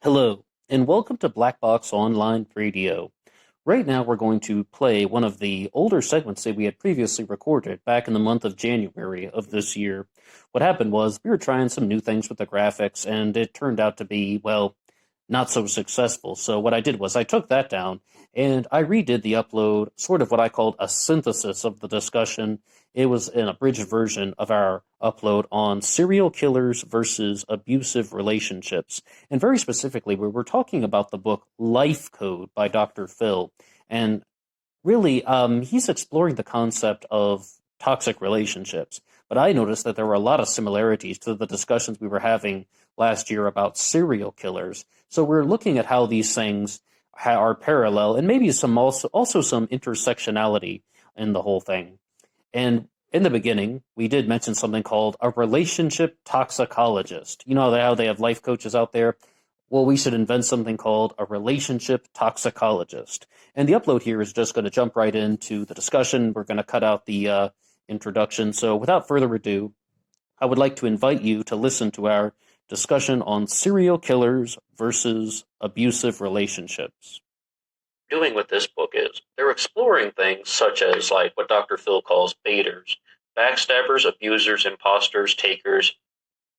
Hello, and welcome to Black Box Online Radio. Right now, we're going to play one of the older segments that we had previously recorded back in the month of January of this year. What happened was we were trying some new things with the graphics, and it turned out to be, well, not so successful. So what I did was I took that down and I redid the upload, sort of what I called a synthesis of the discussion. It was an abridged version of our upload on serial killers versus abusive relationships. And very specifically, we were talking about the book Life Code by Dr. Phil. And really, he's exploring the concept of toxic relationships. But I noticed that there were a lot of similarities to the discussions we were having last year about serial killers. So we're looking at how these things are parallel, and maybe some also some intersectionality in the whole thing. And in the beginning, we did mention something called a relationship toxicologist. You know how they have life coaches out there? Well, we should invent something called a relationship toxicologist. And the upload here is just going to jump right into the discussion. We're going to cut out the introduction. So without further ado, I would like to invite you to listen to our discussion on serial killers versus abusive relationships. Doing with this book is they're exploring things such as like what Dr. Phil calls baiters, backstabbers, abusers, imposters, takers,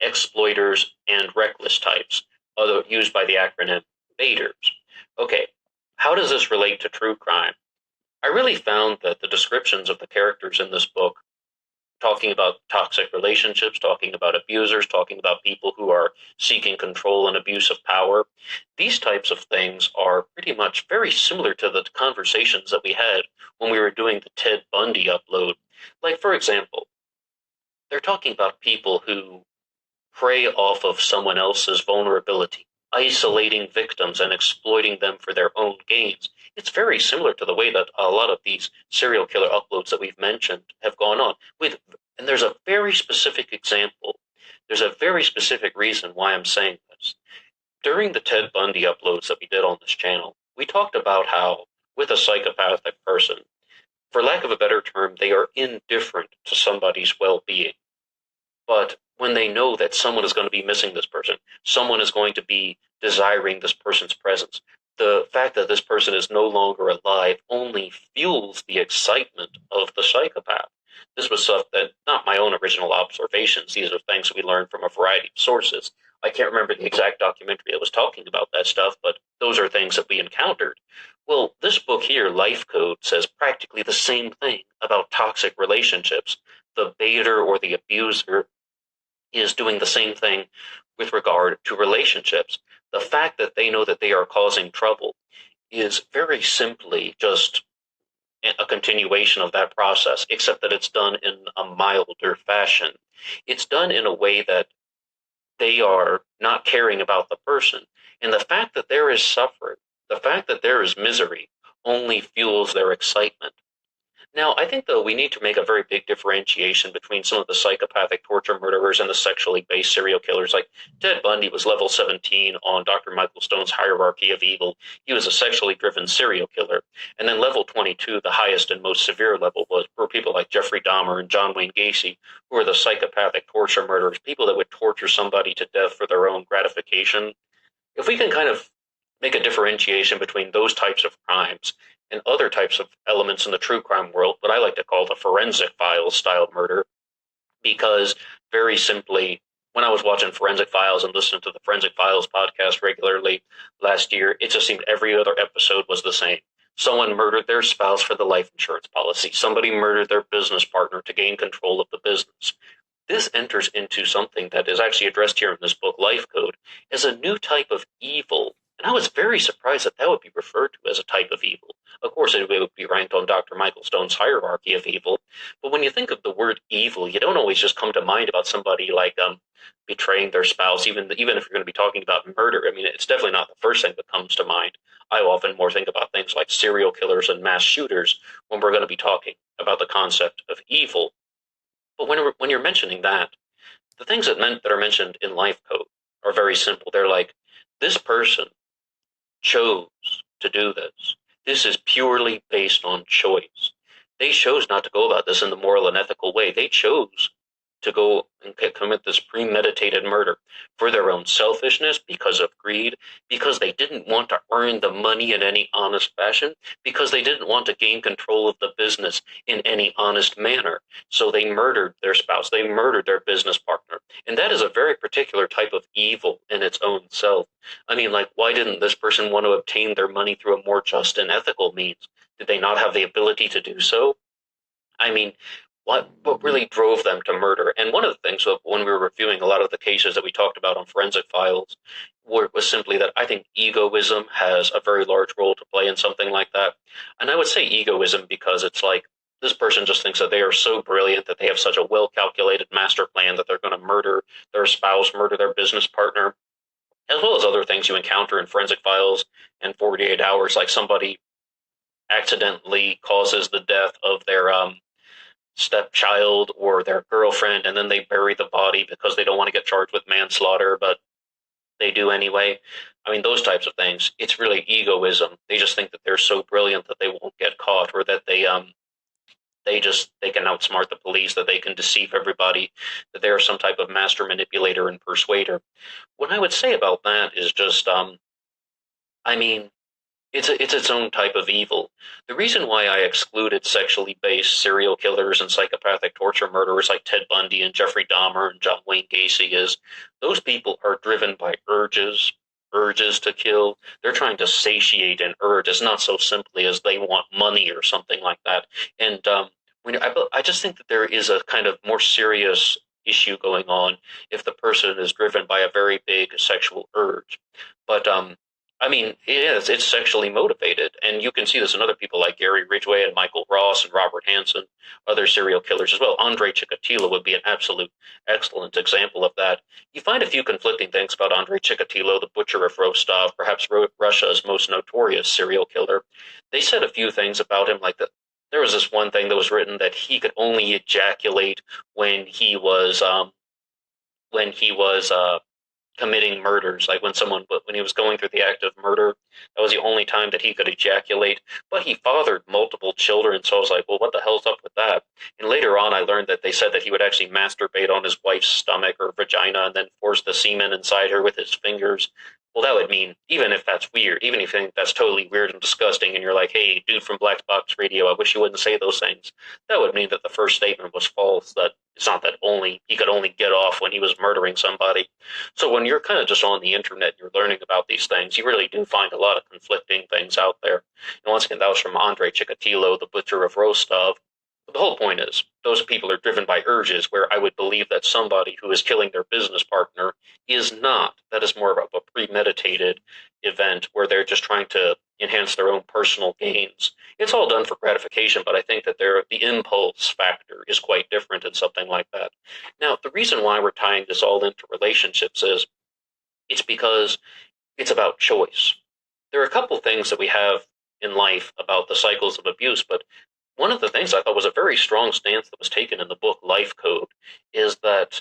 exploiters, and reckless types, used by the acronym baiters. Okay, how does this relate to true crime? I really found that the descriptions of the characters in this book, talking about toxic relationships, talking about abusers, talking about people who are seeking control and abuse of power, these types of things are pretty much very similar to the conversations that we had when we were doing the Ted Bundy upload. Like, for example, they're talking about people who prey off of someone else's vulnerability, isolating victims and exploiting them for their own gains. It's very similar to the way that a lot of these serial killer uploads that we've mentioned have gone on. And there's a very specific example. There's a very specific reason why I'm saying this. During the Ted Bundy uploads that we did on this channel, we talked about how, with a psychopathic person, for lack of a better term, they are indifferent to somebody's well-being. But when they know that someone is going to be missing this person, someone is going to be desiring this person's presence, the fact that this person is no longer alive only fuels the excitement of the psychopath. This was stuff that, not my own original observations, these are things we learned from a variety of sources. I can't remember the exact documentary that was talking about that stuff, but those are things that we encountered. Well, this book here, Life Code, says practically the same thing about toxic relationships. The baiter or the abuser is doing the same thing with regard to relationships. The fact that they know that they are causing trouble is very simply just a continuation of that process, except that it's done in a milder fashion. It's done in a way that they are not caring about the person. And the fact that there is suffering, the fact that there is misery, only fuels their excitement. Now, I think, though, we need to make a very big differentiation between some of the psychopathic torture murderers and the sexually based serial killers. Like Ted Bundy was level 17 on Dr. Michael Stone's hierarchy of evil. He was a sexually driven serial killer. And then level 22, the highest and most severe level, were people like Jeffrey Dahmer and John Wayne Gacy, who were the psychopathic torture murderers, people that would torture somebody to death for their own gratification. If we can kind of make a differentiation between those types of crimes and other types of elements in the true crime world, what I like to call the forensic files style murder, because very simply, when I was watching Forensic Files and listening to the Forensic Files podcast regularly last year, it just seemed every other episode was the same. Someone murdered their spouse for the life insurance policy. Somebody murdered their business partner to gain control of the business. This enters into something that is actually addressed here in this book, Life Code, as a new type of evil. And I was very surprised that that would be referred to as a type of evil. Of course, it would be ranked on Dr. Michael Stone's hierarchy of evil. But when you think of the word evil, you don't always just come to mind about somebody like betraying their spouse, even if you're going to be talking about murder. I mean, it's definitely not the first thing that comes to mind. I often more think about things like serial killers and mass shooters when we're going to be talking about the concept of evil. But when you're mentioning that, the things that are mentioned in Life Code are very simple. They're like, this person chose to do this. This is purely based on choice. They chose not to go about this in the moral and ethical way. They chose to go and commit this premeditated murder for their own selfishness, because of greed, because they didn't want to earn the money in any honest fashion, because they didn't want to gain control of the business in any honest manner. So they murdered their spouse, they murdered their business partner. And that is a very particular type of evil in its own self. I mean, like, why didn't this person want to obtain their money through a more just and ethical means? Did they not have the ability to do so? I mean, what really drove them to murder? And one of the things when we were reviewing a lot of the cases that we talked about on Forensic Files was simply that I think egoism has a very large role to play in something like that. And I would say egoism because it's like this person just thinks that they are so brilliant, that they have such a well calculated master plan, that they're going to murder their spouse, murder their business partner, as well as other things you encounter in Forensic Files and 48 Hours, like somebody accidentally causes the death of their stepchild or their girlfriend, and then they bury the body because they don't want to get charged with manslaughter, but they do anyway. I mean, those types of things. It's really egoism. They just think that they're so brilliant that they won't get caught, or that they can outsmart the police, that they can deceive everybody, that they are some type of master manipulator and persuader. What I would say about that is just, I mean, it's its own type of evil. The reason why I excluded sexually based serial killers and psychopathic torture murderers like Ted Bundy and Jeffrey Dahmer and John Wayne Gacy is those people are driven by urges to kill. They're trying to satiate an urge. It's not so simply as they want money or something like that. And I just think that there is a kind of more serious issue going on if the person is driven by a very big sexual urge. But I mean, it's sexually motivated, and you can see this in other people like Gary Ridgway and Michael Ross and Robert Hansen, other serial killers as well. Andre Chikatilo would be an absolute excellent example of that. You find a few conflicting things about Andre Chikatilo, the butcher of Rostov, perhaps Russia's most notorious serial killer. They said a few things about him, like that. There was this one thing that was written that he could only ejaculate when he was committing murders, like when he was going through the act of murder. That was the only time that he could ejaculate. But he fathered multiple children, so I was like, well, what the hell's up with that? And later on, I learned that they said that he would actually masturbate on his wife's stomach or vagina and then force the semen inside her with his fingers. Well, that would mean, even if that's weird, even if you think that's totally weird and disgusting, and you're like, hey, dude from Black Box Radio, I wish you wouldn't say those things, that would mean that the first statement was false, that it's not that he could only get off when he was murdering somebody. So when you're kind of just on the internet, you're learning about these things, you really do find a lot of conflicting things out there. And once again, that was from Andre Chikatilo, the butcher of Rostov. But the whole point is, those people are driven by urges, where I would believe that somebody who is killing their business partner is not. That is more of a premeditated event where they're just trying to enhance their own personal gains. It's all done for gratification, but I think that the impulse factor is quite different in something like that. Now, the reason why we're tying this all into relationships is it's because it's about choice. There are a couple things that we have in life about the cycles of abuse, but one of the things I thought was a very strong stance that was taken in the book Life Code is that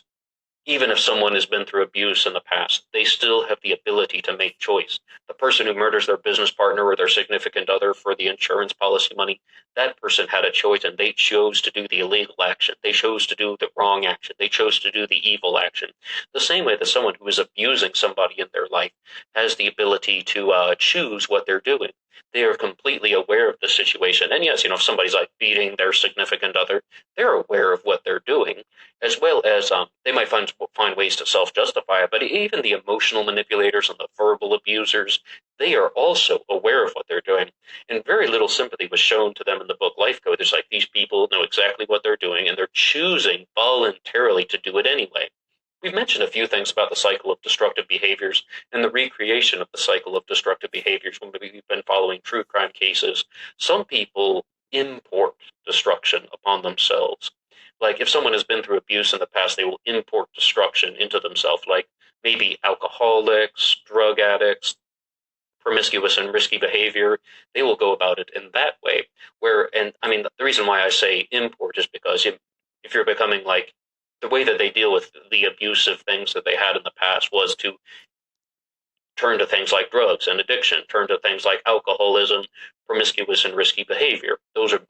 even if someone has been through abuse in the past, they still have the ability to make choice. The person who murders their business partner or their significant other for the insurance policy money, that person had a choice and they chose to do the illegal action. They chose to do the wrong action. They chose to do the evil action. The same way that someone who is abusing somebody in their life has the ability to choose what they're doing. They are completely aware of the situation. And yes, if somebody's like beating their significant other, they're aware of what they're doing, as well as they might find ways to self-justify it. But even the emotional manipulators and the verbal abusers, they are also aware of what they're doing. And very little sympathy was shown to them in the book Life Code. It's like these people know exactly what they're doing, and they're choosing voluntarily to do it anyway. We've mentioned a few things about the cycle of destructive behaviors and the recreation of the cycle of destructive behaviors when we've been following true crime cases. Some people import destruction upon themselves. Like if someone has been through abuse in the past, they will import destruction into themselves, like maybe alcoholics, drug addicts, promiscuous and risky behavior. They will go about it in that way. The reason why I say import is because if you're becoming like, the way that they deal with the abusive things that they had in the past was to turn to things like drugs and addiction, turn to things like alcoholism, promiscuous and risky behavior.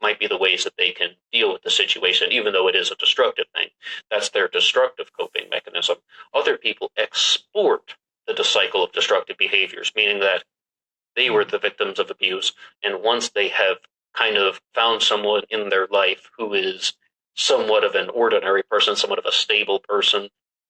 Might be the ways that they can deal with the situation, even though it is a destructive thing. That's their destructive coping mechanism. Other people export the cycle of destructive behaviors, meaning that they were the victims of abuse, and once they have kind of found someone in their life who is somewhat of an ordinary person, somewhat of a stable person,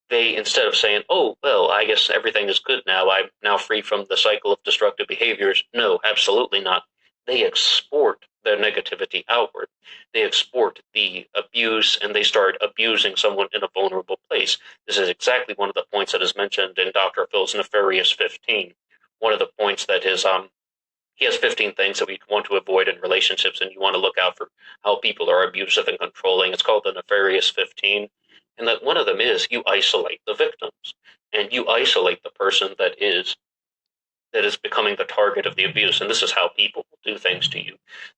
they, instead of saying, oh, well, I guess everything is good now, I'm now free from the cycle of destructive behaviors. No, absolutely not. They export their negativity outward. They export the abuse, and they start abusing someone in a vulnerable place. This is exactly one of the points that is mentioned in Dr. Phil's Nefarious 15. One of the points that is he has 15 things that we want to avoid in relationships, and you want to look out for how people are abusive and controlling. It's called the Nefarious 15. And that one of them is you isolate the victims, and you isolate the person that is becoming the target of the abuse. And this is how people will do things to you.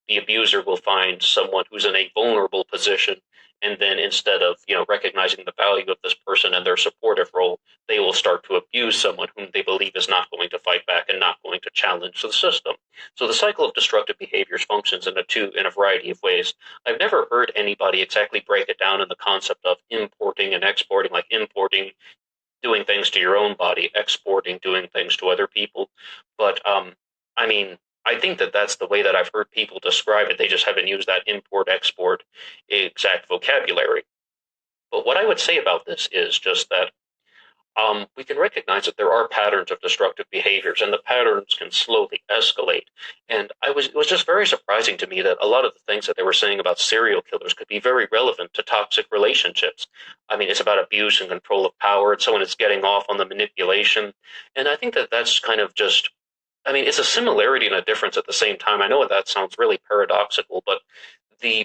The abuser will find someone who's in a vulnerable position, and then instead of recognizing the value of this person and their supportive role, they will start to abuse someone whom they believe is not going to fight back and not going to challenge the system. So the cycle of destructive behaviors functions in a variety of ways. I've never heard anybody exactly break it down in the concept of importing and exporting, like importing doing things to your own body, exporting doing things to other people. But I mean, I think that that's the way that I've heard people describe it. They just haven't used that import-export exact vocabulary. But what I would say about this is just that we can recognize that there are patterns of destructive behaviors, and the patterns can slowly escalate. And it was just very surprising to me that a lot of the things that they were saying about serial killers could be very relevant to toxic relationships. I mean, it's about abuse and control of power, and someone is getting off on the manipulation. And I think that that's kind of just, I mean, it's a similarity and a difference at the same time. I know that sounds really paradoxical, but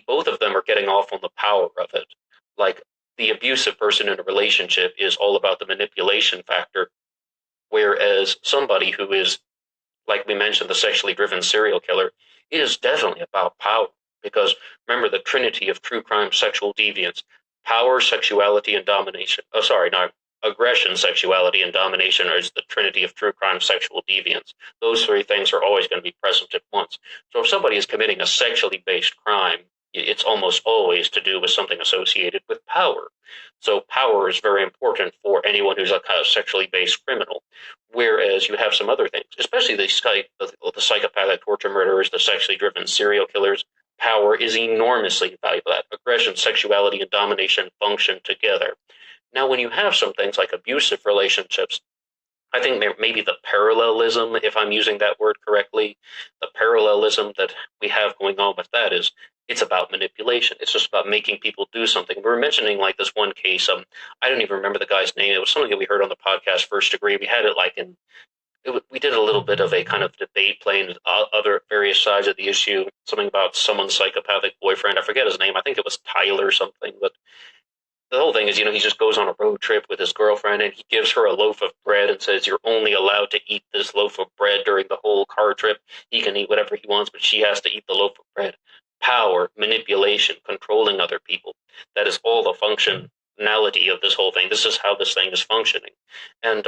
both of them are getting off on the power of it. Like, the abusive person in a relationship is all about the manipulation factor, whereas somebody who is, like we mentioned, the sexually driven serial killer, it is definitely about power. Because remember the trinity of true crime sexual deviance: power, sexuality, and domination. Oh, sorry, no, aggression, sexuality, and domination is the trinity of true crime sexual deviance. Those three things are always going to be present at once. So if somebody is committing a sexually based crime, it's almost always to do with something associated with power. So power is very important for anyone who's a kind of sexually based criminal. Whereas you have some other things, especially the psychopathic torture murderers, the sexually driven serial killers. Power is enormously valuable. That aggression, sexuality, and domination function together. Now, when you have some things like abusive relationships, I think maybe the parallelism, if I'm using that word correctly, the parallelism that we have going on with that is it's about manipulation. It's just about making people do something. We were mentioning like this one case. I don't even remember the guy's name. It was something that we heard on the podcast First Degree. We had it like we did a little bit of a kind of debate playing other various sides of the issue. Something about someone's psychopathic boyfriend. I forget his name. I think it was Tyler something, but the whole thing is, he just goes on a road trip with his girlfriend and he gives her a loaf of bread and says, you're only allowed to eat this loaf of bread during the whole car trip. He can eat whatever he wants, but she has to eat the loaf of bread. Power, manipulation, controlling other people. That is all the functionality of this whole thing. This is how this thing is functioning. And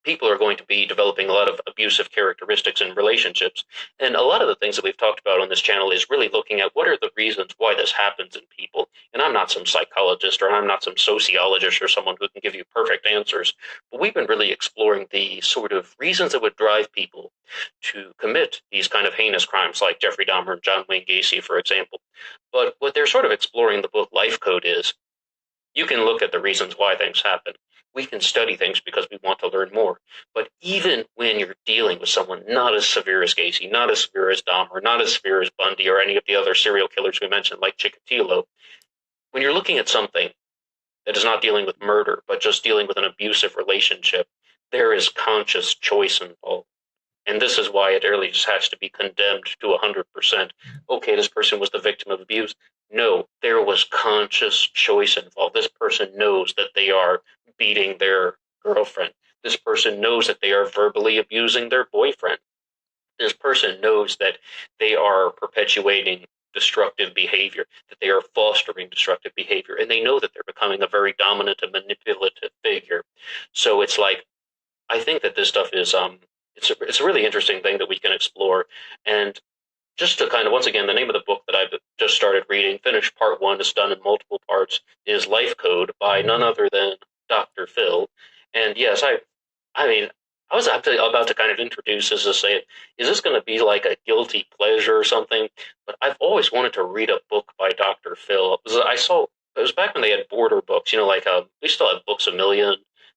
people are going to be developing a lot of abusive characteristics in relationships. And a lot of the things that we've talked about on this channel is really looking at what are the reasons why this happens in people. And I'm not some psychologist or I'm not some sociologist or someone who can give you perfect answers, but we've been really exploring the sort of reasons that would drive people to commit these kind of heinous crimes like Jeffrey Dahmer and John Wayne Gacy, for example. But what they're sort of exploring in the book Life Code is you can look at the reasons why things happen. We can study things because we want to learn more. But even when you're dealing with someone not as severe as Gacy, not as severe as Dahmer, not as severe as Bundy or any of the other serial killers we mentioned, like Chikatilo, when you're looking at something that is not dealing with murder, but just dealing with an abusive relationship, there is conscious choice involved. And this is why it really just has to be condemned to 100%. Okay, this person was the victim of abuse. No, there was conscious choice involved. This person knows that they are beating their girlfriend. This person knows that they are verbally abusing their boyfriend. This person knows that they are perpetuating destructive behavior, that they are fostering destructive behavior, and they know that they're becoming a very dominant and manipulative figure. So it's like, I think that this stuff is it's a really interesting thing that we can explore. And just to kind of, once again, the name of the book that I've just started reading, finished part one, is done in multiple parts, is Life Code by none other than Dr. Phil. And yes, I mean, I was about to kind of introduce as to say, is this going to be like a guilty pleasure or something? But I've always wanted to read a book by Dr. Phil. It was back when they had border books, like we still have Books a Million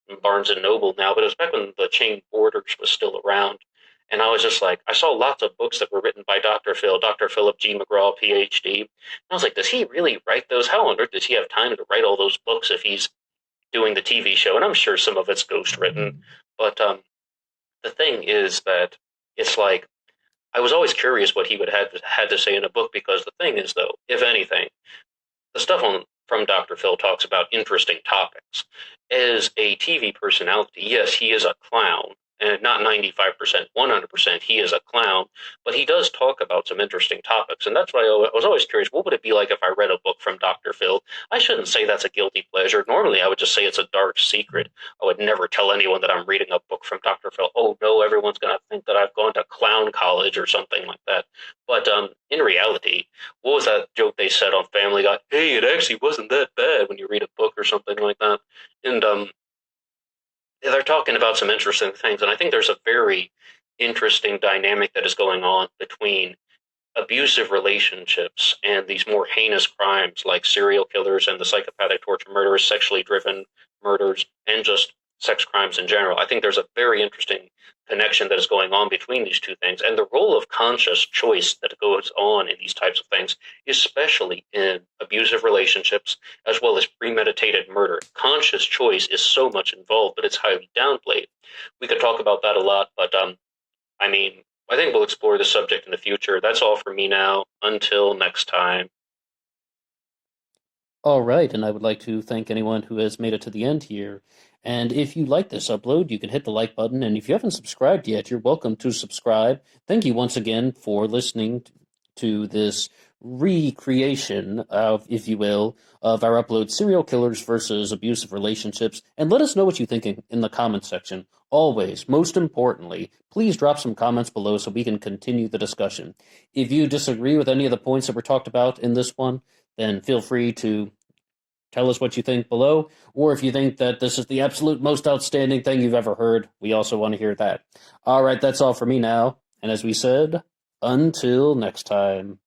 and Barnes and Noble now, but it was back when the chain Borders was still around. And I was just like, I saw lots of books that were written by Dr. Phil, Dr. Philip G. McGraw, PhD. And I was like, does he really write those? How on earth does he have time to write all those books if he's doing the TV show? And I'm sure some of it's ghostwritten. But the thing is that it's like, I was always curious what he would have had to say in a book, because the thing is, though, if anything, the stuff from Dr. Phil talks about interesting topics. As a TV personality, yes, he is a clown, and not 95%, 100%, he is a clown, but he does talk about some interesting topics, and that's why I was always curious, what would it be like if I read a book from Dr. Phil? I shouldn't say that's a guilty pleasure. Normally, I would just say it's a dark secret. I would never tell anyone that I'm reading a book from Dr. Phil. Oh, no, everyone's going to think that I've gone to clown college or something like that. But in reality, what was that joke they said on Family Guy? Hey, it actually wasn't that bad when you read a book or something like that. And they're talking about some interesting things, and I think there's a very interesting dynamic that is going on between abusive relationships and these more heinous crimes like serial killers and the psychopathic torture murderers, sexually driven murders, and just sex crimes in general. I think there's a very interesting connection that is going on between these two things, and the role of conscious choice that goes on in these types of things, especially in abusive relationships as well as premeditated murder. Conscious choice is so much involved, but it's highly downplayed. We could talk about that a lot, but I mean, I think we'll explore this subject in the future. That's all for me now. Until next time. All right, and I would like to thank anyone who has made it to the end here. And if you like this upload, you can hit the like button. And if you haven't subscribed yet, you're welcome to subscribe. Thank you once again for listening to this recreation of, if you will, of our upload, Serial Killers versus Abusive Relationships. And let us know what you think in the comments section. Always, most importantly, please drop some comments below so we can continue the discussion. If you disagree with any of the points that were talked about in this one, then feel free to tell us what you think below. Or if you think that this is the absolute most outstanding thing you've ever heard, we also want to hear that. All right, that's all for me now. And as we said, until next time.